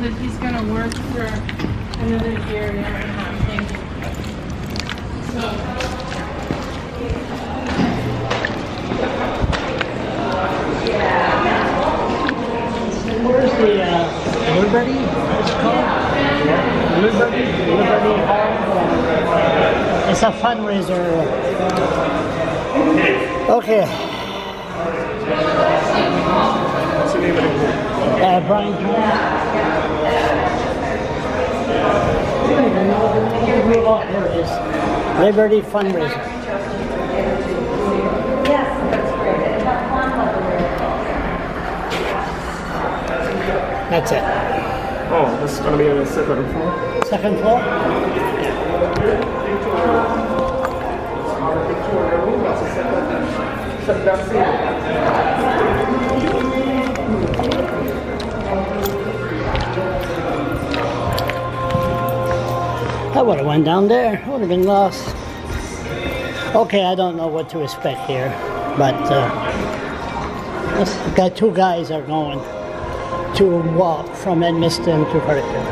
That he's going to work for another year and a half. Thank you. Where's the Liberty? What's it called? Liberty Hall. It's a fundraiser. Okay. What's the name of the group? Brian Jones. Oh, here it is. Liberty fundraiser. Yes, that's great. That's it. Oh, this is going to be on the second floor? Second floor? I would have went down there. I would have been lost. Okay, I don't know what to expect here, but got two guys are going to walk from Edmiston to Fredericton.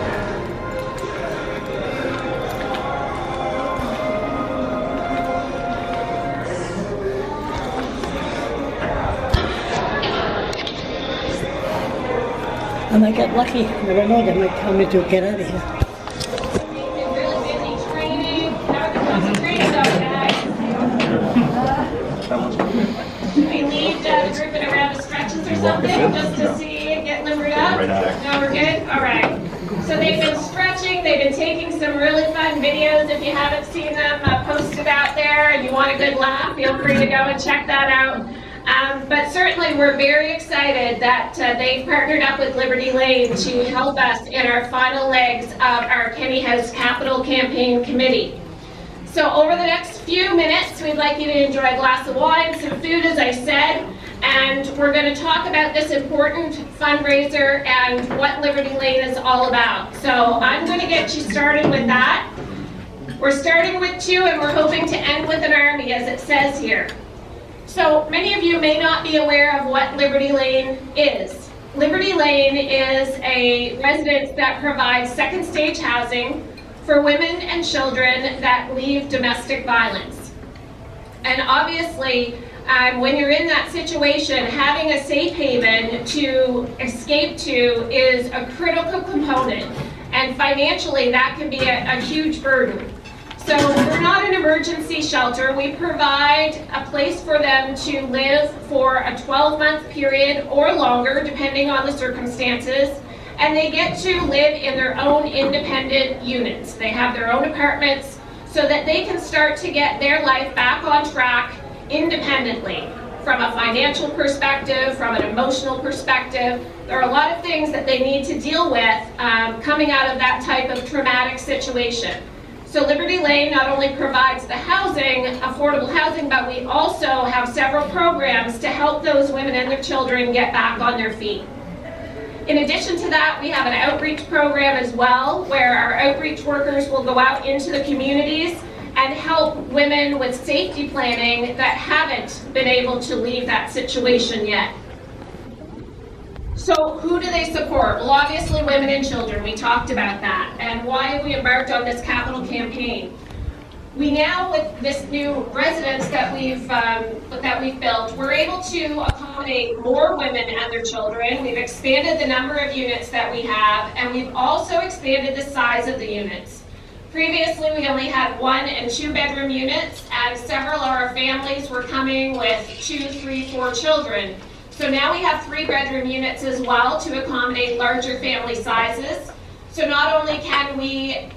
I might get lucky. Never know, they might tell me to get out of here. We lead the group in a round of stretches or something, just to see it get limbered up? No, we're good? All right. So they've been stretching, they've been taking some really fun videos. If you haven't seen them posted out there and you want a good laugh, feel free to go and check that out. But certainly we're very excited that they've partnered up with Liberty Lane to help us in our final legs of our Kenny House Capital Campaign Committee. So over the next few minutes, we'd like you to enjoy a glass of wine, some food, as I said, and we're going to talk about this important fundraiser and what Liberty Lane is all about. So I'm going to get you started with that. We're starting with two, and we're hoping to end with an army, as it says here. So many of you may not be aware of what Liberty Lane is. Liberty Lane is a residence that provides second stage housing for women and children that leave domestic violence. And obviously, when you're in that situation, having a safe haven to escape to is a critical component. And financially, that can be a huge burden. So we're not an emergency shelter. We provide a place for them to live for a 12-month period or longer, depending on the circumstances. And they get to live in their own independent units. They have their own apartments so that they can start to get their life back on track independently. From a financial perspective, from an emotional perspective, there are a lot of things that they need to deal with coming out of that type of traumatic situation. So Liberty Lane not only provides the housing, affordable housing, but we also have several programs to help those women and their children get back on their feet. In addition to that, we have an outreach program as well, where our outreach workers will go out into the communities and help women with safety planning that haven't been able to leave that situation yet. So who do they support? Well, obviously women and children. We talked about that. And why have we embarked on this capital campaign? We now, with this new residence that we've built, we're able to accommodate more women and their children. We've expanded the number of units that we have, and we've also expanded the size of the units. Previously, we only had 1 and 2 bedroom units, and several of our families were coming with 2, 3, 4 children. So now we have 3 bedroom units as well to accommodate larger family sizes. So not only can we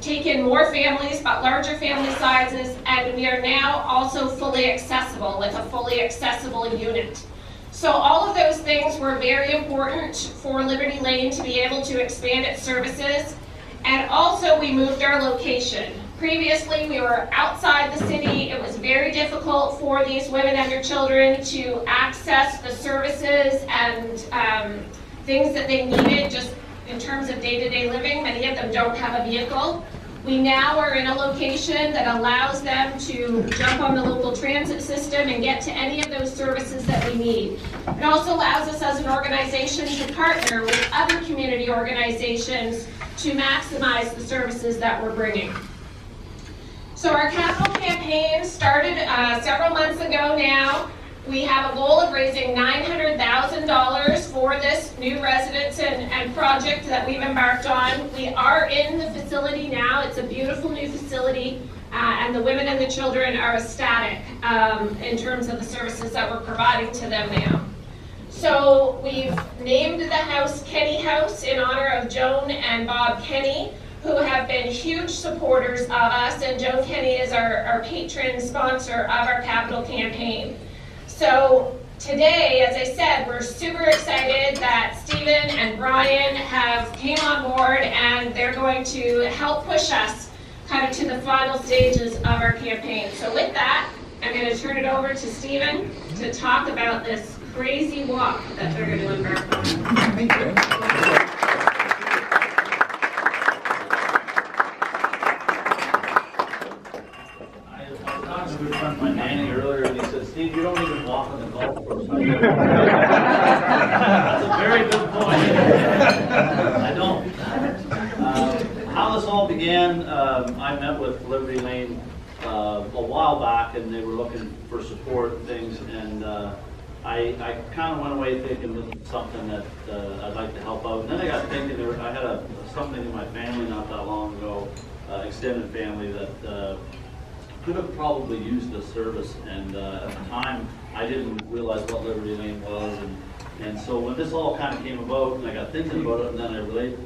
take in more families, but larger family sizes, and we are now also fully accessible with a fully accessible unit. So all of those things were very important for Liberty Lane to be able to expand its services. And also we moved our location. Previously we were outside the city. It was very difficult for these women and their children to access the services and things that they needed just in terms of day-to-day living. Many of them don't have a vehicle. We now are in a location that allows them to jump on the local transit system and get to any of those services that we need. It also allows us as an organization to partner with other community organizations to maximize the services that we're bringing. So our capital campaign started several months ago now. We have a goal of raising $900,000 for this new residence and project that we've embarked on. We are in the facility now. It's a beautiful new facility, and the women and the children are ecstatic in terms of the services that we're providing to them now. So we've named the house Kenny House in honor of Joan and Bob Kenny, who have been huge supporters of us, and Joan Kenny is our patron sponsor of our capital campaign. So today, as I said, we're super excited that Stephen and Brian have came on board, and they're going to help push us kind of to the final stages of our campaign. So with that, I'm going to turn it over to Stephen to talk about this crazy walk that they're going to embark on. Thank you. My nanny earlier, and he said, Steve, you don't even walk on the golf course. That's a very good point. I don't. How this all began, I met with Liberty Lane a while back, and they were looking for support and things, and I kind of went away thinking this is something that I'd like to help out. And then I got thinking, I had something in my family not that long ago, extended family, that could have probably used this service, and at the time I didn't realize what Liberty Lane was, and so when this all kind of came about, and I got thinking about it, and then I related,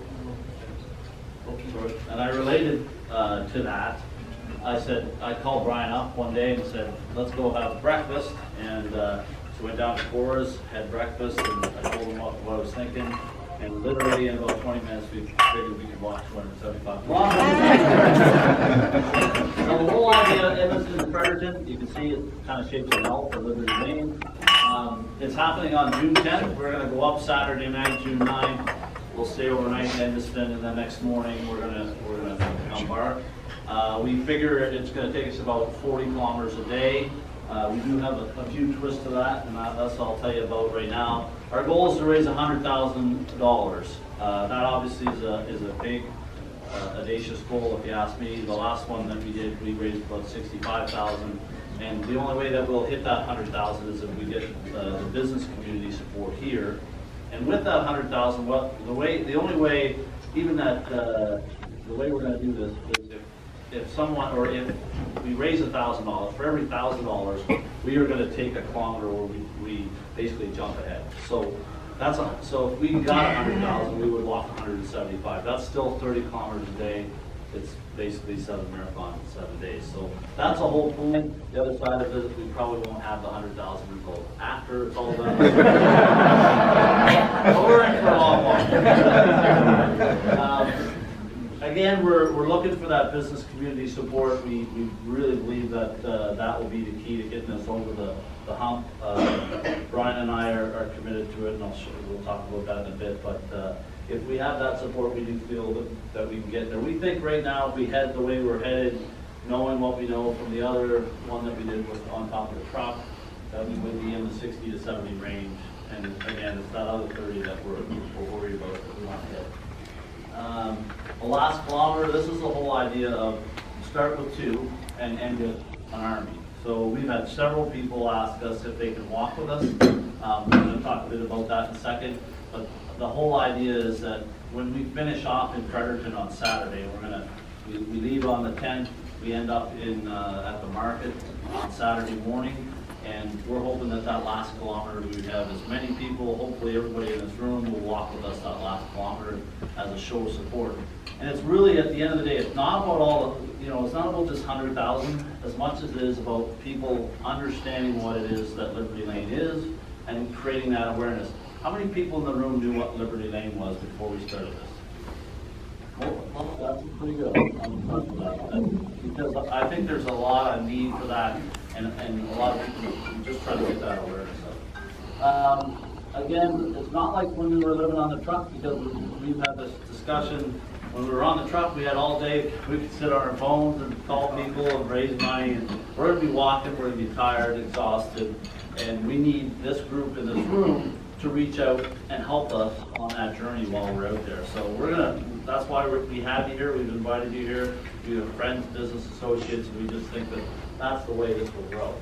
to that. I called Brian up one day and said, let's go have breakfast, and so went down to Cora's, had breakfast, and I told him what I was thinking. And literally in about 20 minutes, we figured we could walk 275 kilometers. So the whole idea, and this is in Fredericton, you can see it kind of shapes an L for Liberty Lane. It's happening on June 10th. We're going to go up Saturday night, June 9th. We'll stay overnight in Edmonton, and then next morning we're going to embark. We figure it's going to take us about 40 kilometers a day. We do have a few twists to that, and that's what I'll tell you about right now. Our goal is to raise $100,000. That obviously is a big, audacious goal, if you ask me. The last one that we did, we raised about $65,000, and the only way that we'll hit that $100,000 is if we get the business community support here. And with that $100,000, well, the only way, even that the way we're going to do this is if someone, or if we raise $1,000, for every $1,000, we are going to take a kilometer where we basically jump ahead. So so if we got 100,000, we would walk 175. That's still 30 kilometers a day. It's basically 7 marathons in 7 days. So that's the whole point. The other side of it, we probably won't have the 100,000 until after it's all done. But we're in for a long one. Again, we're looking for that business community support. We really believe that that will be the key to getting us over the hump. Brian and I are committed to it, and we'll talk about that in a bit. But if we have that support, we do feel that we can get there. We think right now, if we head the way we're headed, knowing what we know from the other one that we did with on top of the truck, that we would be in the 60 to 70 range. And again, it's that other 30 that we're worried about that we want to hit. The last kilometer, this is the whole idea of start with 2 and end with an army. So we've had several people ask us if they can walk with us. We're going to talk a bit about that in a second. But the whole idea is that when we finish off in Fredericton on Saturday, we leave on the 10th. We end up at the market on Saturday morning. And we're hoping that last kilometer, we have as many people, hopefully everybody in this room will walk with us that last kilometer as a show of support. And it's really, at the end of the day, it's not about it's not about just 100,000 as much as it is about people understanding what it is that Liberty Lane is and creating that awareness. How many people in the room knew what Liberty Lane was before we started this? Well, that's pretty good. Because I think there's a lot of need for that, and a lot of people just trying to get that awareness of. Again, it's not like when we were living on the truck, because we've had this discussion when we were on the truck, we had all day, we could sit on our phones and call people and raise money, and we're gonna be walking, we're gonna be tired, exhausted, and we need this group in this room to reach out and help us on that journey while we're out there. So that's why we have you here, we've invited you here, we have friends, business associates, and we just think that that's the way this will grow.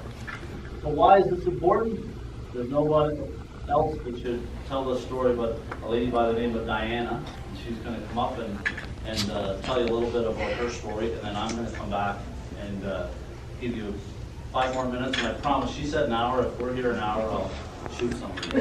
So why is this important? There's nobody else that should tell this story but a lady by the name of Diana. She's going to come up and tell you a little bit about her story, and then I'm going to come back and give you 5 more minutes. And I promise, she said an hour. If we're here an hour, I'll shoot something.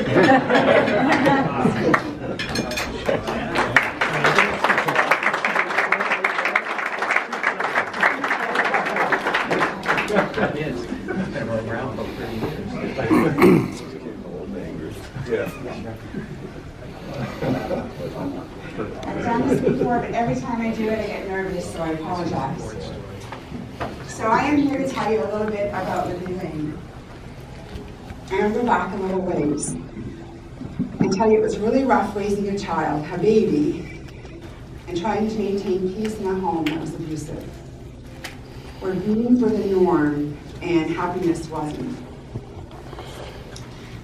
I've done this before, but every time I do it, I get nervous, so I apologize. So I am here to tell you a little bit about Liberty Lane. I'm going to go back a little ways and tell you it was really rough raising a child, a baby, and trying to maintain peace in a home that was abusive, where being for the norm and happiness wasn't.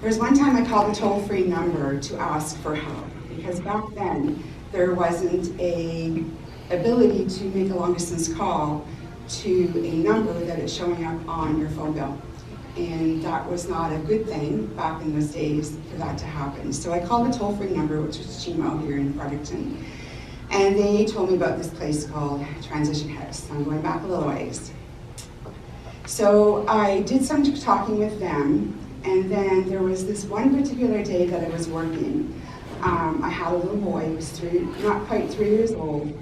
There was one time I called a toll-free number to ask for help, because back then there wasn't a ability to make a long-distance call to a number that is showing up on your phone bill. And that was not a good thing back in those days for that to happen. So I called the toll-free number, which was Chimo here in Fredericton, and they told me about this place called Transition House. I'm going back a little ways. So I did some talking with them, and then there was this one particular day that I was working. I had a little boy, he was not quite 3 years old,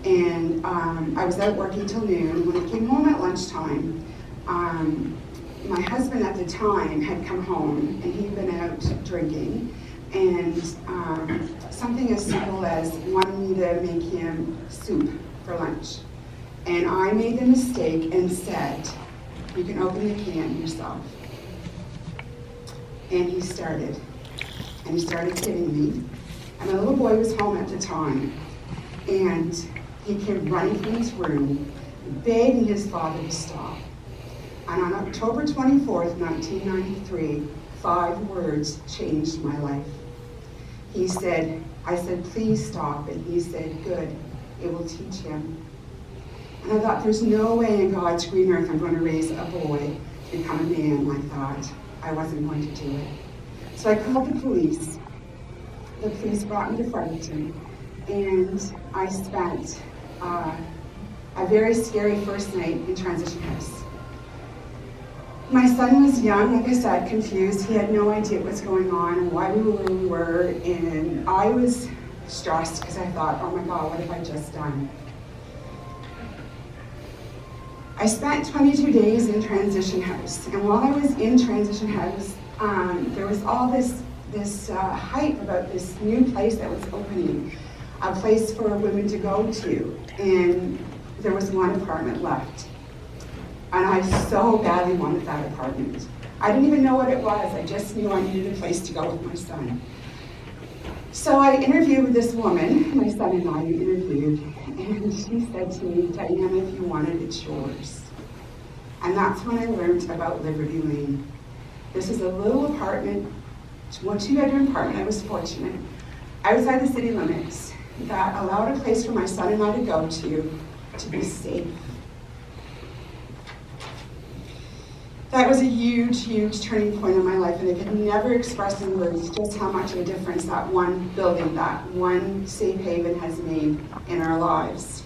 and I was out working till noon. When I came home at lunchtime, my husband at the time had come home, and he'd been out drinking, and something as simple as wanting me to make him soup for lunch. And I made the mistake and said, "You can open the can yourself." And he started hitting me. And my little boy was home at the time, and he came running from his room, begging his father to stop. And on October 24th, 1993, 5 words changed my life. I said, "Please stop." And he said, "Good, it will teach him." And I thought, there's no way in God's green earth I'm going to raise a boy to become a man like that. I wasn't going to do it. So I called the police. The police brought me to Fredericton, and I spent a very scary first night in Transition House. My son was young, like I said, confused. He had no idea what was going on and why we were where we were, and I was stressed because I thought, oh my God, what have I just done? I spent 22 days in Transition House, and while I was in Transition House, there was all this hype about this new place that was opening, a place for women to go to, and there was one apartment left. And I so badly wanted that apartment. I didn't even know what it was, I just knew I needed a place to go with my son. So I interviewed this woman, my son and I interviewed, and she said to me, "Diana, if you want it, it's yours." And that's when I learned about Liberty Lane. This is a little apartment, 2-bedroom apartment. I was fortunate, outside the city limits, that allowed a place for my son and I to go to be safe. That was a huge, huge turning point in my life, and I could never express in words just how much of a difference that one building, that one safe haven has made in our lives.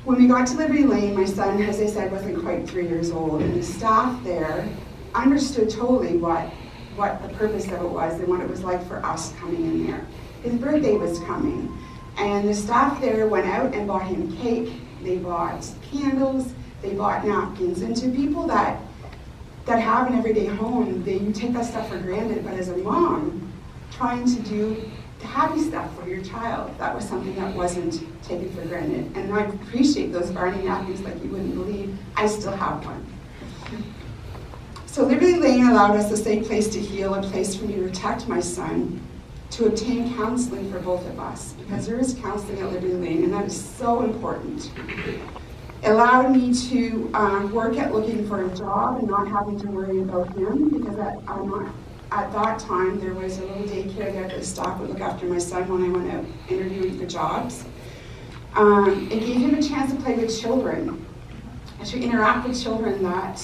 When we got to Liberty Lane, my son, as I said, wasn't quite 3 years old, and the staff there understood totally what the purpose of it was and what it was like for us coming in there. His birthday was coming, and the staff there went out and bought him cake, they bought candles, they bought napkins, and to people that have an everyday home, you take that stuff for granted, but as a mom, trying to do the happy stuff for your child, that was something that wasn't taken for granted. And I appreciate those Barney napkins like you wouldn't believe. I still have one. So Liberty Lane allowed us a safe place to heal, a place for me to protect my son, to obtain counseling for both of us, because there is counseling at Liberty Lane, and that is so important. It allowed me to work at looking for a job and not having to worry about him, because at that time there was a little daycare there that the staff would look after my son when I went out interviewing for jobs. It gave him a chance to play with children, to interact with children that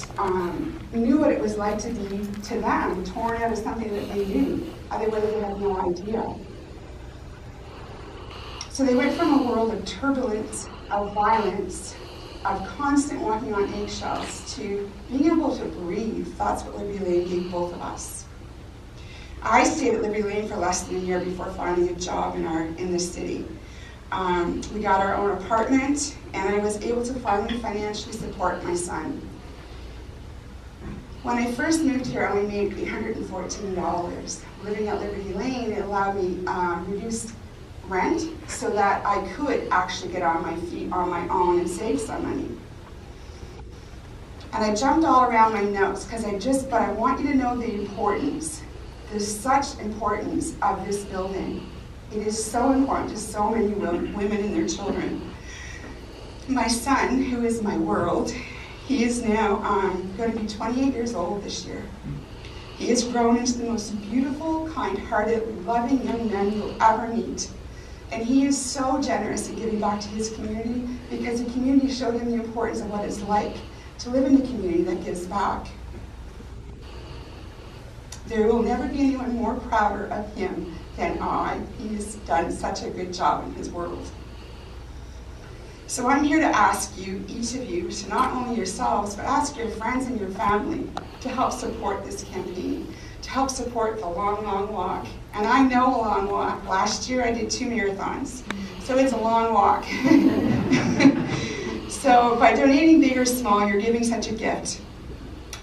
knew what it was like to be, to them, torn out of something that they knew. Otherwise, they had no idea. So they went from a world of turbulence, of violence, of constant walking on eggshells, to being able to breathe. That's what Liberty Lane gave both of us. I stayed at Liberty Lane for less than a year before finding a job in the city. We got our own apartment, and I was able to finally financially support my son. When I first moved here, I only made $814. Living at Liberty Lane, it allowed me reduced rent so that I could actually get on my feet on my own and save some money. And I jumped all around my notes because but I want you to know the importance. There's such importance of this building. It is so important to so many women and their children. My son, who is my world, he is now going to be 28 years old this year. He has grown into the most beautiful, kind-hearted, loving young man you'll ever meet. And he is so generous in giving back to his community, because the community showed him the importance of what it's like to live in a community that gives back. There will never be anyone more prouder of him than I. He's done such a good job in his world. So I'm here to ask you, each of you, to not only yourselves, but ask your friends and your family to help support this campaign, to help support the Long, Long Walk. And I know a long walk. Last year I did 2 marathons, so it's a long walk. So by donating big or small, you're giving such a gift.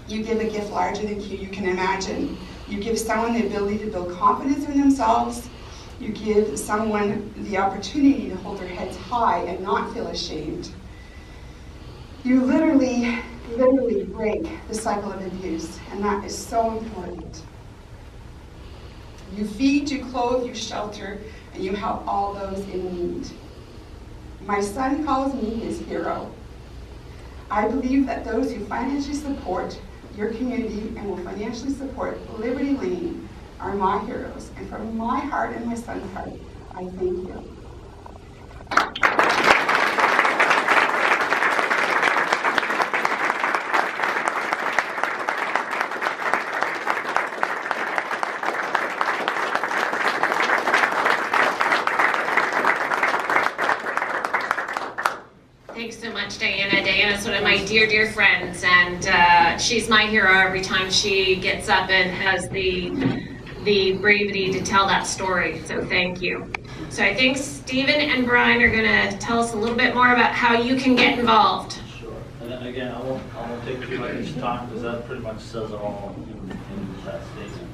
You give a gift larger than you can imagine. You give someone the ability to build confidence in themselves. You give someone the opportunity to hold their heads high and not feel ashamed. You literally break the cycle of abuse, and that is so important. You feed, you clothe, you shelter, and you help all those in need. My son calls me his hero. I believe that those who financially support your community and will financially support Liberty Lane are my heroes. And from my heart and my son's heart, I thank you. Thanks so much, Diana. Diana's one of my dear friends, and she's my hero every time she gets up and has the bravery to tell that story. So thank you. So I think Stephen and Brian are going to tell us a little bit more about how you can get involved. Sure. And then again, I won't take too much time because that pretty much says it all in that statement.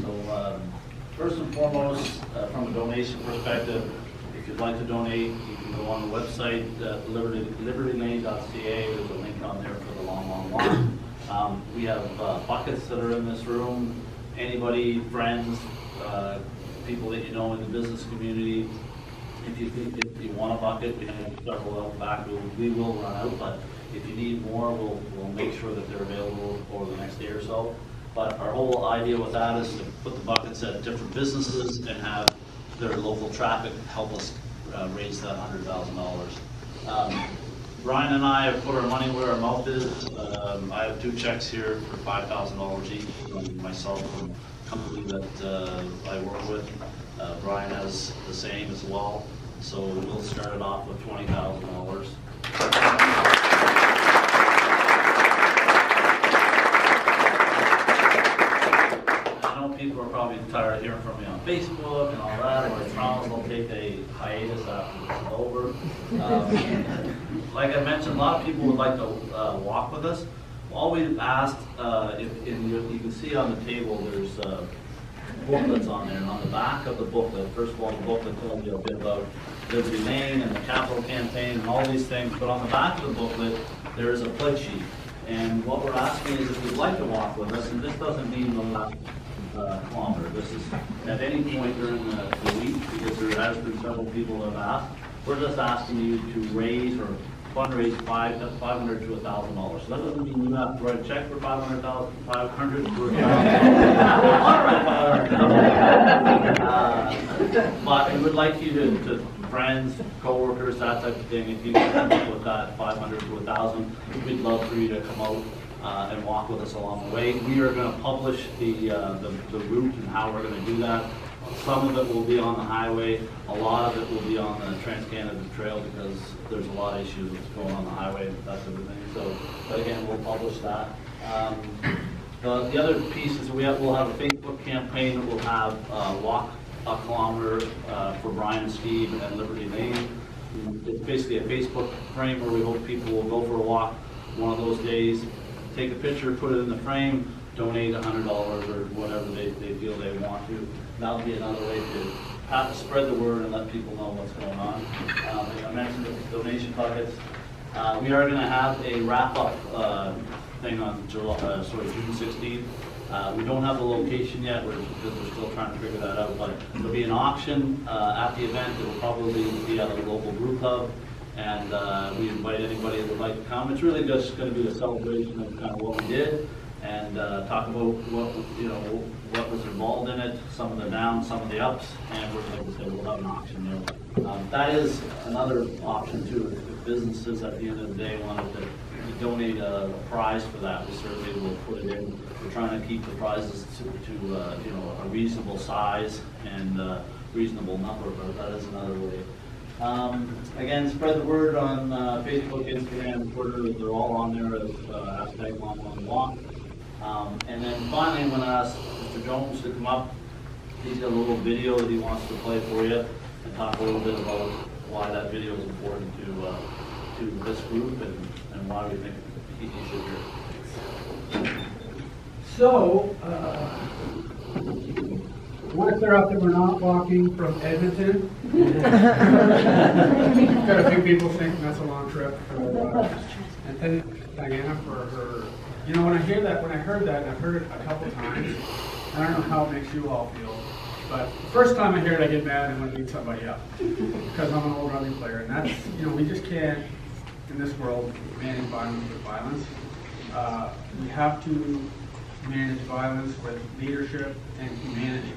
So first and foremost, from a donation perspective, if you'd like to donate, you can go on the website, libertylane.ca. There's a link on there for the Long Walk. We have buckets that are in this room. Anybody, friends, people that you know in the business community, if you want a bucket, we have several out back. We will run out, but if you need more, we'll make sure that they're available over the next day or so. But our whole idea with that is to put the buckets at different businesses and have their local traffic help us raise that $100,000. Brian and I have put our money where our mouth is. I have 2 checks here for $5,000 each from myself and a company that I work with. Brian has the same as well. So we'll start it off with $20,000. I know people are probably tired of hearing from me on Facebook and all that, but I promise I'll take a hiatus after this is over. Like I mentioned, a lot of people would like to walk with us. All we've asked, you can see on the table, there's booklets on there, and on the back of the booklet, first of all, the booklet tells you a bit about Liberty Lane and the capital campaign and all these things, but on the back of the booklet, there is a pledge sheet. And what we're asking is if you'd like to walk with us, and this doesn't mean the last kilometer. This is at any point during the week, because there has been several people that have asked. We're just asking you to raise or fundraise $500 to $1,000. So that doesn't mean you have to write a check for $500 for but we would like you to friends, co-workers, that type of thing, if you can come up with that 500 to 1,000, we'd love for you to come out and walk with us along the way. We are going to publish the route and how we're going to do that. Some of it will be on the highway, a lot of it will be on the Trans-Canada Trail because there's a lot of issues going on the highway, that sort of thing. So, but again, we'll publish that. The other piece is we'll have a Facebook campaign that will have walk a kilometer for Brian and Steve and Liberty Lane. It's basically a Facebook frame where we hope people will go for a walk one of those days, take a picture, put it in the frame, donate $100 or whatever they feel they want to. That'll be another way to spread the word and let people know what's going on. I mentioned the donation buckets. We are going to have a wrap-up thing on June 16th. We don't have the location yet because we're still trying to figure that out, but there'll be an auction at the event. It'll probably be at a local brew club, and we invite anybody that would like to come. It's really just going to be a celebration of kind of what we did and talk about what was involved in it, some of the downs, some of the ups, and we're like I said, we'll have an auction there. That is another option too. If businesses at the end of the day wanted to donate a prize for that, we certainly will put it in. We're trying to keep the prizes to a reasonable size and reasonable number, but that is another way. Again, spread the word on Facebook, Instagram, Twitter. They're all on there as #LongLongWalk. And then finally, I'm going to ask Mr. Jones to come up. He's got a little video that he wants to play for you and talk a little bit about why that video is important to this group and why we think he should hear it. So, I want to clear up that we're not walking from Edmonton. Got a few people thinking that's a long trip. And thank Diana for her. You know, when I heard that, and I've heard it a couple times, I don't know how it makes you all feel, but the first time I hear it, I get mad and want to beat somebody up because I'm an old rugby player, and that's, we just can't, in this world, manage violence with violence. We have to manage violence with leadership and humanity.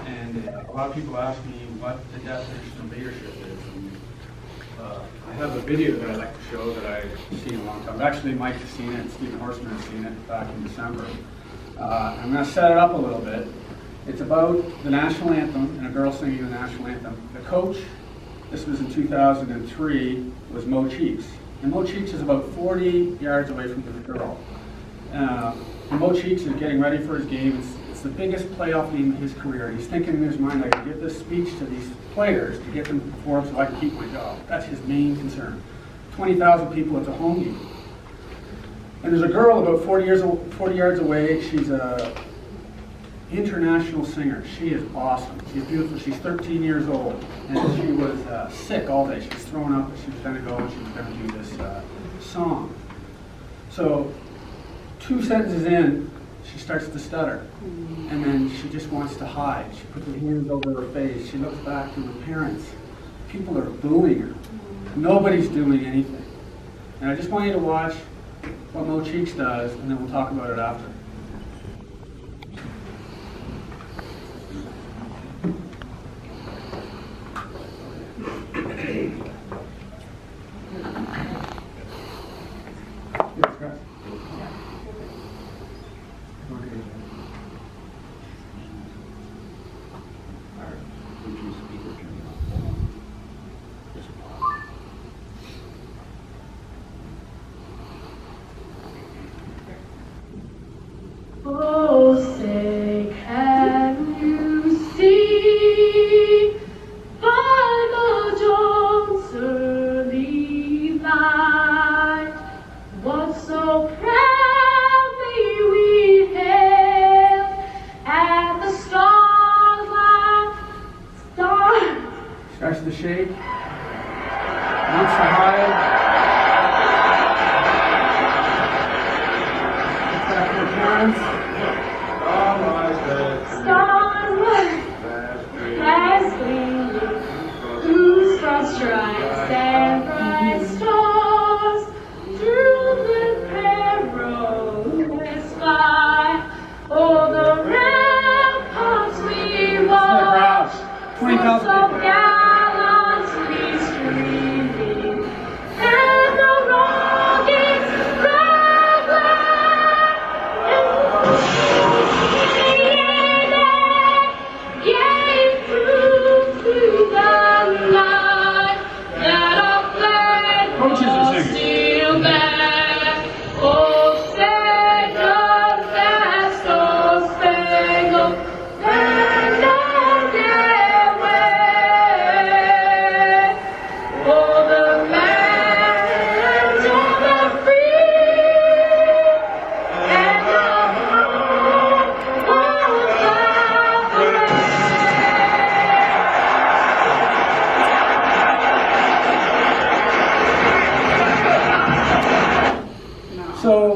And a lot of people ask me what the definition of leadership is. And, I have a video that I'd like to show that I've seen a long time. Actually, Mike has seen it, and Stephen Horseman has seen it back in December. I'm going to set it up a little bit. It's about the national anthem and a girl singing the national anthem. The coach, this was in 2003, was Mo Cheeks. And Mo Cheeks is about 40 yards away from the girl. Mo Cheeks is getting ready for his game. It's the biggest playoff game of his career. He's thinking in his mind, I can give this speech to these players to get them to perform so I can keep my job. That's his main concern. 20,000 people, it's a home game. And there's a girl about 40 yards away. She's an international singer. She is awesome. She's beautiful. She's 13 years old. And she was sick all day. She was throwing up, but she was going to go and she was going to do this song. So 2 sentences in, she starts to stutter, and then she just wants to hide. She puts her hands over her face. She looks back to her parents. People are booing her. Nobody's doing anything. And I just want you to watch what Mo Cheeks does, and then we'll talk about it after. Oh, say, can you see by the dawn's early light what so proudly we hailed at the starlight? Starts to shake, wants to hide. Parents. Oh my goodness.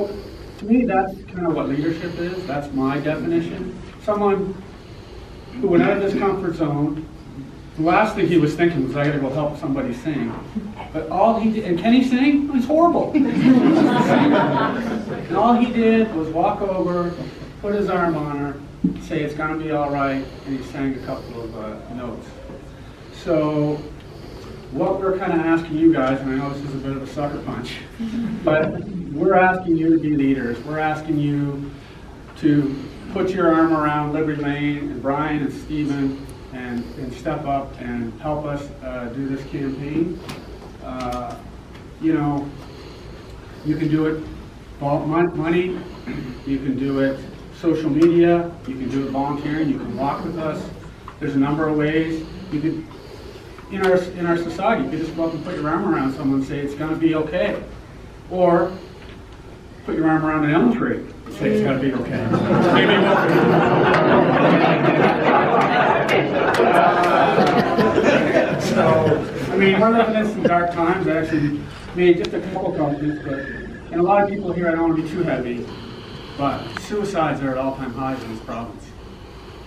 So, to me, that's kind of what leadership is. That's my definition. Someone who went out of his comfort zone. The last thing he was thinking was, I gotta go help somebody sing. But all he did, and can he sing? It's horrible. And all he did was walk over, put his arm on her, say it's gonna be all right, and he sang a couple of notes. So what we're kind of asking you guys, and I know this is a bit of a sucker punch, but we're asking you to be leaders. We're asking you to put your arm around Liberty Lane and Brian and Stephen and step up and help us do this campaign. You know, you can do it money, you can do it social media, you can do it volunteering, you can walk with us. There's a number of ways. You could, in our society, you could just go up and put your arm around someone and say it's going to be okay. Or put your arm around an elm tree and say it's going to be okay. Maybe it won't be. So, I mean, we're living in some dark times. I actually made just a couple comments, and a lot of people here, I don't want to be too heavy, but suicides are at all-time highs in this province.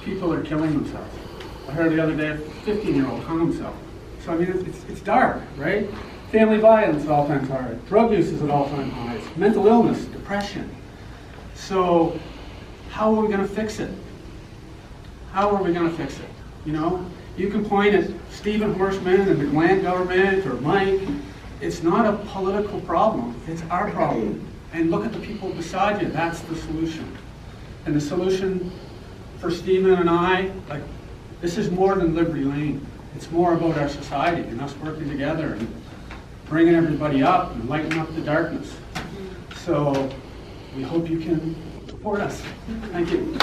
People are killing themselves. I heard the other day a 15-year-old hung himself. So, I mean, it's dark, right? Family violence at all-time highs. Drug use is at all-time highs. Mental illness, depression. So, how are we going to fix it? How are we going to fix it? You know, you can point at Stephen Horseman and the Gland government or Mike. It's not a political problem. It's our problem. And look at the people beside you. That's the solution. And the solution for Stephen and I, like, this is more than Liberty Lane. It's more about our society and us working together and bringing everybody up and lighting up the darkness. So we hope you can support us. Thank you.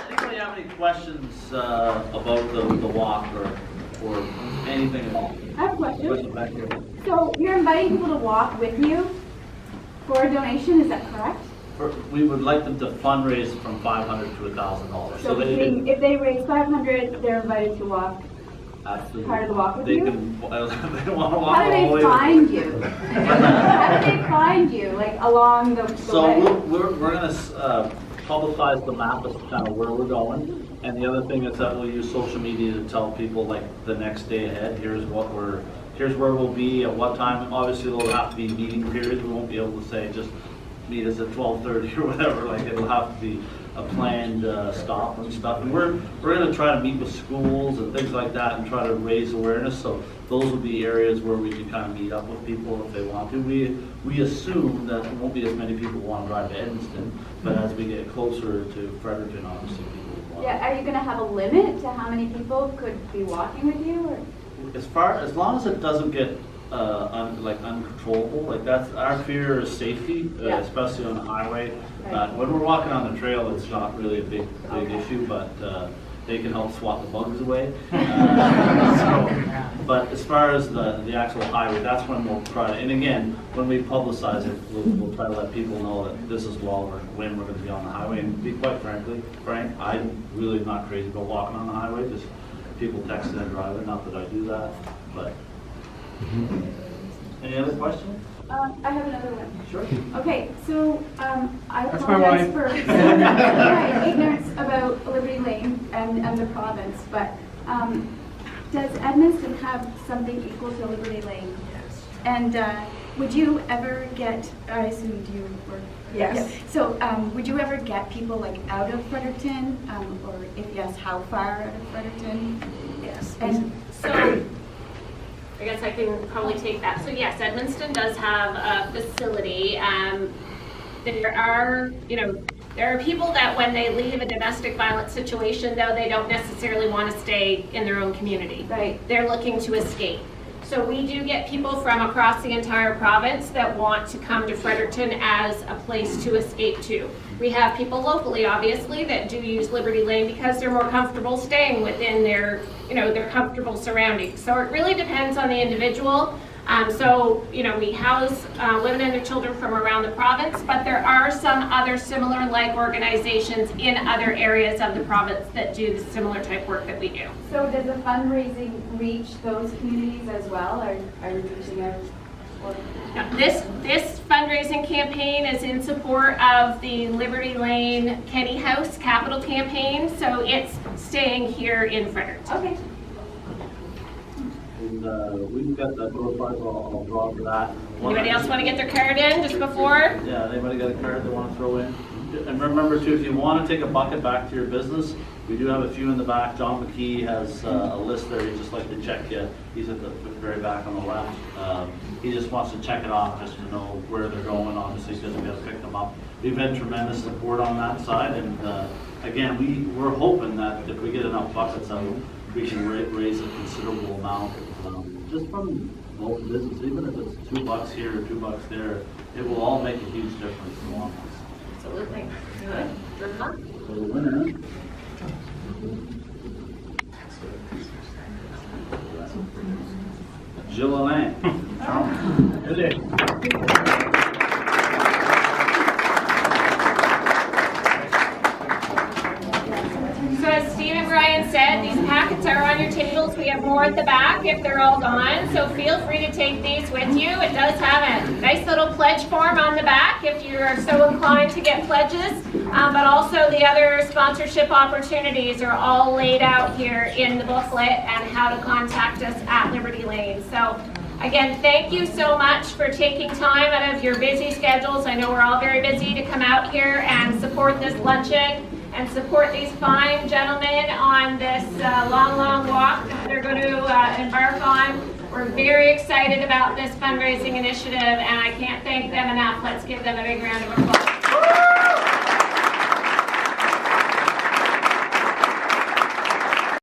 Anybody have any questions about the walk or anything at all? I have a question. Back here. So you're inviting people to walk with you for a donation, is that correct? We would like them to fundraise from $500 to $1,000. So if they raise $500, they're invited to walk absolutely part of the walk with they you? Can, they want to walk How do all the way. they find you? How do they find you, like along the So way? we're going to publicize the map as to kind of where we're going. And the other thing is that we'll use social media to tell people like the next day ahead, here's where we'll be at what time. Obviously there'll have to be meeting periods. We won't be able to say just meet us at 12:30 or whatever. Like it'll have to be a planned stop and stuff. And we're going to try to meet with schools and things like that and try to raise awareness. So those will be areas where we can kind of meet up with people if they want to. We assume that there won't be as many people who want to drive to Edmonton, but as we get closer to Fredericton, obviously people will want. Yeah, are you going to have a limit to how many people could be walking with you? Or? As long as it doesn't get uncontrollable, like that's our fear is safety, Yeah. especially on the highway. Right. When we're walking on the trail, it's not really a big issue, but they can help swat the bugs away. But as far as the actual highway, that's when we'll try to. And again, when we publicize it, we'll try to let people know that this is when we're going to be on the highway. And to be quite frank, I'm really not crazy about walking on the highway. Just people texting and driving. Not that I do that, but. Any other questions? I have another one. Sure. Okay, so I That's my apologize wife. for my ignorance about Liberty Lane and the province, but does Edmonton have something equal to Liberty Lane? Yes. And would you ever get, I assumed you were. Yes. Yeah. So would you ever get people like out of Fredericton, or if yes, how far out of Fredericton? Yes. And So, I guess I can probably take that. So yes, Edmundston does have a facility. There are people that when they leave a domestic violence situation, though, they don't necessarily want to stay in their own community. Right. They're looking to escape. So we do get people from across the entire province that want to come to Fredericton as a place to escape to. We have people locally, obviously, that do use Liberty Lane because they're more comfortable staying within their comfortable surroundings. So it really depends on the individual. So, you know, we house women and their children from around the province, but there are some other similar like organizations in other areas of the province that do the similar type work that we do. So does the fundraising reach those communities as well, or are you reaching out? This fundraising campaign is in support of the Liberty Lane Kenny House Capital Campaign, so it's staying here in Fredericton. Okay. And we can get that door prize, I'll draw for that. Anybody else want to get their card in just before? Yeah, anybody got a card they want to throw in? And remember too, if you want to take a bucket back to your business, we do have a few in the back. John McKee has a list there, he'd just like to check you. He's at the very back on the left. He just wants to check it off just to know where they're going, obviously, because we got to pick them up. We've had tremendous support on that side, and again, we're hoping that if we get enough buckets out, we can raise a considerable amount, just from local business, even if it's $2 here or $2 there, it will all make a huge difference in the long run. Absolutely. Good. Good luck. So the winner. Jill Alain. So as Steve and Brian said, these packets are on your tables. We have more at the back if they're all gone, so feel free to take these with you. It does have a nice little pledge form on the back if you are so inclined to get pledges, but also the other sponsorship opportunities are all laid out here in the booklet and how to contact us at Liberty Lane. So again, thank you so much for taking time out of your busy schedules. I know we're all very busy to come out here and support this luncheon and support these fine gentlemen on this long walk that they're going to embark on. We're very excited about this fundraising initiative, and I can't thank them enough. Let's give them a big round of applause.